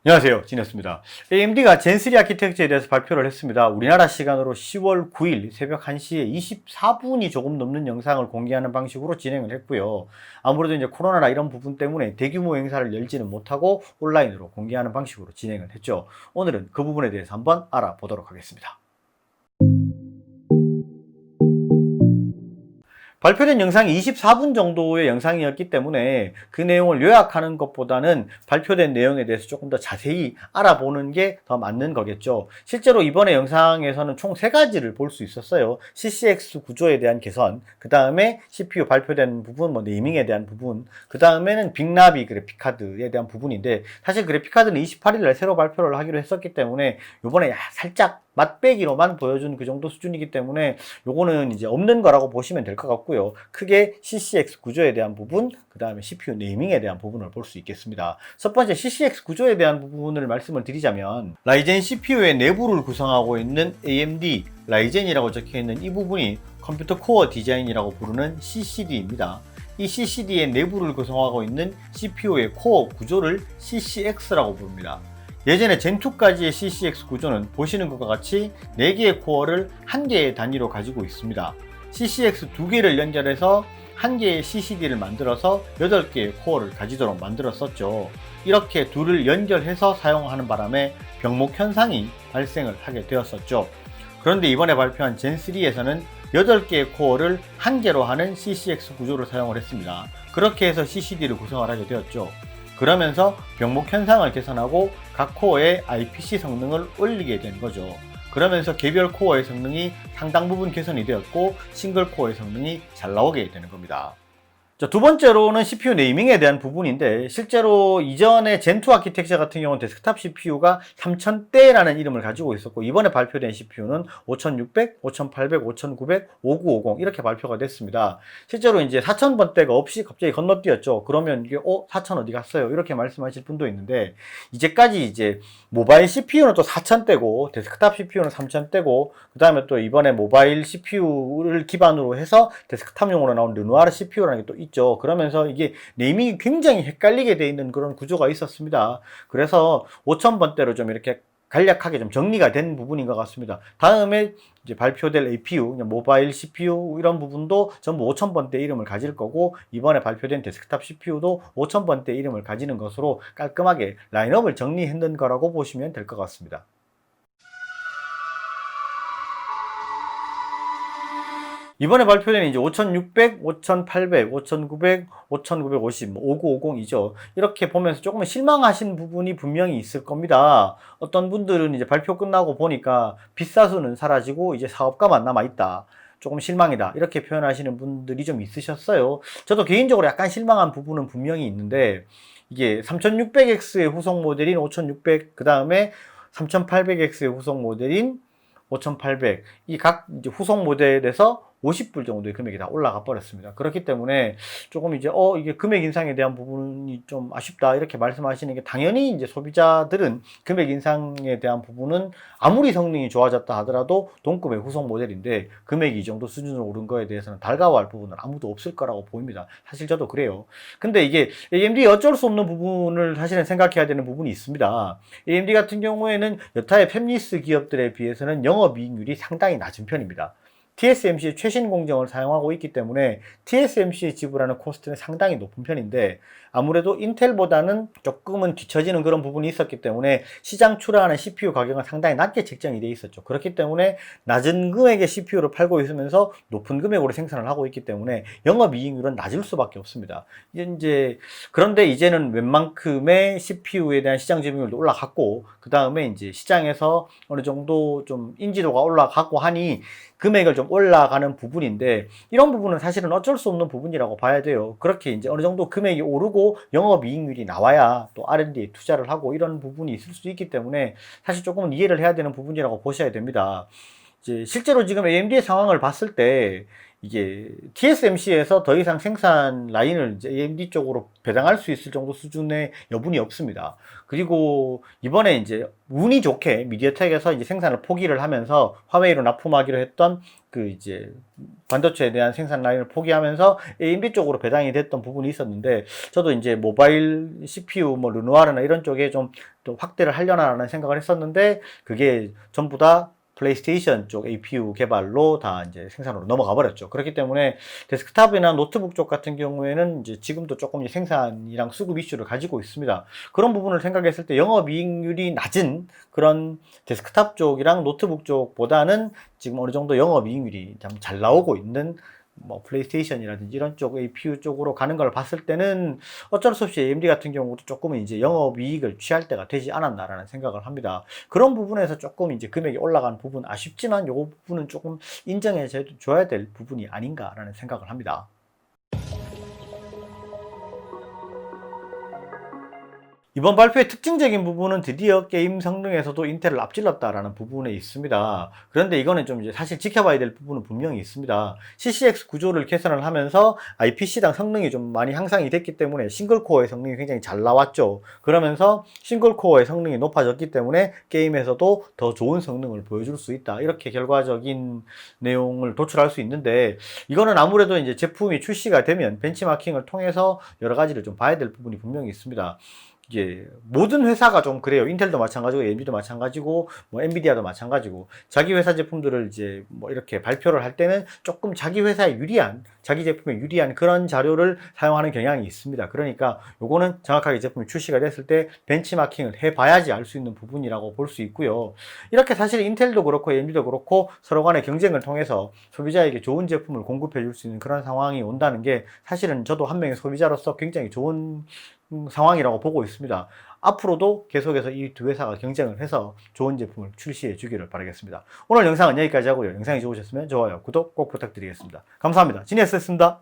안녕하세요, 진이었습니다. AMD가 젠3 아키텍처에 대해서 발표를 했습니다. 우리나라 시간으로 10월 9일 새벽 1시에 24분이 조금 넘는 영상을 공개하는 방식으로 진행을 했고요. 아무래도 이제 코로나나 이런 부분 때문에 대규모 행사를 열지는 못하고 온라인으로 공개하는 방식으로 진행을 했죠. 오늘은 그 부분에 대해서 한번 알아보도록 하겠습니다. 발표된 영상이 24분 정도의 영상이었기 때문에 그 내용을 요약하는 것보다는 발표된 내용에 대해서 조금 더 자세히 알아보는 게 더 맞는 거겠죠. 실제로 이번에 영상에서는 총 3가지를 볼 수 있었어요. CCX 구조에 대한 개선, 그 다음에 CPU 발표된 부분, 네이밍에 대한 부분, 그 다음에는 빅나비 그래픽카드에 대한 부분인데, 사실 그래픽카드는 28일날 새로 발표를 하기로 했었기 때문에 요번에 살짝 맛배기로만 보여준 그 정도 수준이기 때문에 요거는 이제 없는 거라고 보시면 될 것 같고요. 크게 CCX 구조에 대한 부분, 그 다음에 CPU 네이밍에 대한 부분을 볼 수 있겠습니다. 첫 번째 CCX 구조에 대한 부분을 말씀을 드리자면, 라이젠 CPU의 내부를 구성하고 있는 AMD 라이젠이라고 적혀 있는 이 부분이 컴퓨터 코어 디자인이라고 부르는 CCD입니다. 이 CCD의 내부를 구성하고 있는 CPU의 코어 구조를 CCX라고 부릅니다. 예전에 젠2까지의 CCX 구조는 보시는 것과 같이 4개의 코어를 1개의 단위로 가지고 있습니다. CCX 2개를 연결해서 1개의 CCD를 만들어서 8개의 코어를 가지도록 만들었었죠. 이렇게 둘을 연결해서 사용하는 바람에 병목 현상이 발생을 하게 되었었죠. 그런데 이번에 발표한 젠3에서는 8개의 코어를 1개로 하는 CCX 구조를 사용을 했습니다. 그렇게 해서 CCD를 구성을 하게 되었죠. 그러면서 병목 현상을 개선하고 각 코어의 IPC 성능을 올리게 된 거죠. 그러면서 개별 코어의 성능이 상당 부분 개선이 되었고 싱글 코어의 성능이 잘 나오게 되는 겁니다. 자, 두 번째로는 CPU 네이밍에 대한 부분인데, 실제로 이전에 젠2 아키텍처 같은 경우는 데스크탑 CPU가 3000대라는 이름을 가지고 있었고, 이번에 발표된 CPU는 5600, 5800, 5900, 5950 이렇게 발표가 됐습니다. 실제로 이제 4000번대가 없이 갑자기 건너뛰었죠. 그러면 이게 4000 어디 갔어요? 이렇게 말씀하실 분도 있는데, 이제까지 이제 모바일 CPU는 또 4000대고 데스크탑 CPU는 3000대고, 그 다음에 또 이번에 모바일 CPU를 기반으로 해서 데스크탑용으로 나온 르누아르 CPU라는 게 또 있죠. 그러면서 이게 네이밍이 굉장히 헷갈리게 돼 있는 그런 구조가 있었습니다. 그래서 5000번대로 좀 이렇게 간략하게 좀 정리가 된 부분인 것 같습니다. 다음에 이제 발표될 APU, 모바일 CPU 이런 부분도 전부 5000번대 이름을 가질 거고, 이번에 발표된 데스크탑 CPU도 5000번대 이름을 가지는 것으로 깔끔하게 라인업을 정리했는 거라고 보시면 될 것 같습니다. 이번에 발표된 이제 5600, 5800, 5900, 5950, 5950이죠. 이렇게 보면서 조금 실망하신 부분이 분명히 있을 겁니다. 어떤 분들은 이제 발표 끝나고 보니까 빚사수는 사라지고 이제 사업가만 남아있다. 조금 실망이다. 이렇게 표현하시는 분들이 좀 있으셨어요. 저도 개인적으로 약간 실망한 부분은 분명히 있는데, 이게 3600X의 후속 모델인 5600, 그 다음에 3800X의 후속 모델인 5800, 이 각 후속 모델에서 50불 정도의 금액이 다 올라가 버렸습니다. 그렇기 때문에 조금 이제 이게 금액 인상에 대한 부분이 좀 아쉽다 이렇게 말씀하시는 게, 당연히 이제 소비자들은 금액 인상에 대한 부분은 아무리 성능이 좋아졌다 하더라도 동급의 후속 모델인데 금액이 이 정도 수준으로 오른 거에 대해서는 달가워할 부분은 아무도 없을 거라고 보입니다. 사실 저도 그래요. 근데 이게 AMD 어쩔 수 없는 부분을 사실은 생각해야 되는 부분이 있습니다. AMD 같은 경우에는 여타의 팹리스 기업들에 비해서는 영업이익률이 상당히 낮은 편입니다. TSMC의 최신 공정을 사용하고 있기 때문에 TSMC에 지불하는 코스트는 상당히 높은 편인데, 아무래도 인텔보다는 조금은 뒤처지는 그런 부분이 있었기 때문에 시장 출하하는 CPU 가격은 상당히 낮게 책정이 돼 있었죠. 그렇기 때문에 낮은 금액의 CPU를 팔고 있으면서 높은 금액으로 생산을 하고 있기 때문에 영업이익률은 낮을 수밖에 없습니다. 그런데 이제는 웬만큼의 CPU에 대한 시장 점유율도 올라갔고, 그 다음에 이제 시장에서 어느 정도 좀 인지도가 올라가고 하니 금액을 좀 올라가는 부분인데, 이런 부분은 사실은 어쩔 수 없는 부분이라고 봐야 돼요. 그렇게 이제 어느 정도 금액이 오르고 영업이익률이 나와야 또 R&D에 투자를 하고 이런 부분이 있을 수 있기 때문에 사실 조금은 이해를 해야 되는 부분이라고 보셔야 됩니다. 이제 실제로 지금 AMD의 상황을 봤을 때 이게 TSMC에서 더 이상 생산 라인을 이제 AMD 쪽으로 배당할 수 있을 정도 수준의 여분이 없습니다. 그리고 이번에 이제 운이 좋게 미디어텍에서 이제 생산을 포기를 하면서 화웨이로 납품하기로 했던 그 이제 반도체에 대한 생산 라인을 포기하면서 AMD 쪽으로 배당이 됐던 부분이 있었는데, 저도 이제 모바일 CPU 뭐 르누아르나 이런 쪽에 좀 또 확대를 하려나라는 생각을 했었는데, 그게 전부 다 플레이스테이션 쪽 APU 개발로 다 이제 생산으로 넘어가 버렸죠. 그렇기 때문에 데스크탑이나 노트북 쪽 같은 경우에는 이제 지금도 조금 생산이랑 수급 이슈를 가지고 있습니다. 그런 부분을 생각했을 때 영업이익률이 낮은 그런 데스크탑 쪽이랑 노트북 쪽보다는 지금 어느 정도 영업이익률이 잘 나오고 있는 뭐 플레이스테이션이라든지 이런 쪽 APU 쪽으로 가는 걸 봤을 때는 어쩔 수 없이 AMD 같은 경우도 조금은 이제 영업이익을 취할 때가 되지 않았나라는 생각을 합니다. 그런 부분에서 조금 이제 금액이 올라간 부분 아쉽지만, 요 부분은 조금 인정해 줘야 될 부분이 아닌가라는 생각을 합니다. 이번 발표의 특징적인 부분은 드디어 게임 성능에서도 인텔을 앞질렀다라는 부분에 있습니다. 그런데 이거는 좀 이제 사실 지켜봐야 될 부분은 분명히 있습니다. CCX 구조를 개선을 하면서 IPC당 성능이 좀 많이 향상이 됐기 때문에 싱글코어의 성능이 굉장히 잘 나왔죠. 그러면서 싱글코어의 성능이 높아졌기 때문에 게임에서도 더 좋은 성능을 보여줄 수 있다, 이렇게 결과적인 내용을 도출할 수 있는데, 이거는 아무래도 이제 제품이 출시가 되면 벤치마킹을 통해서 여러 가지를 좀 봐야 될 부분이 분명히 있습니다. 이게 모든 회사가 좀 그래요. 인텔도 마찬가지고 AMD도 마찬가지고 뭐 엔비디아도 마찬가지고, 자기 회사 제품들을 이제 뭐 이렇게 발표를 할 때는 조금 자기 회사에 유리한, 자기 제품에 유리한 그런 자료를 사용하는 경향이 있습니다. 그러니까 요거는 정확하게 제품이 출시가 됐을 때 벤치마킹을 해봐야지 알 수 있는 부분이라고 볼 수 있고요. 이렇게 사실 인텔도 그렇고 AMD도 그렇고 서로 간의 경쟁을 통해서 소비자에게 좋은 제품을 공급해 줄 수 있는 그런 상황이 온다는 게, 사실은 저도 한 명의 소비자로서 굉장히 좋은 상황이라고 보고 있습니다. 앞으로도 계속해서 이 두 회사가 경쟁을 해서 좋은 제품을 출시해 주기를 바라겠습니다. 오늘 영상은 여기까지 하고요. 영상이 좋으셨으면 좋아요, 구독 꼭 부탁드리겠습니다. 감사합니다. 지니어스였습니다.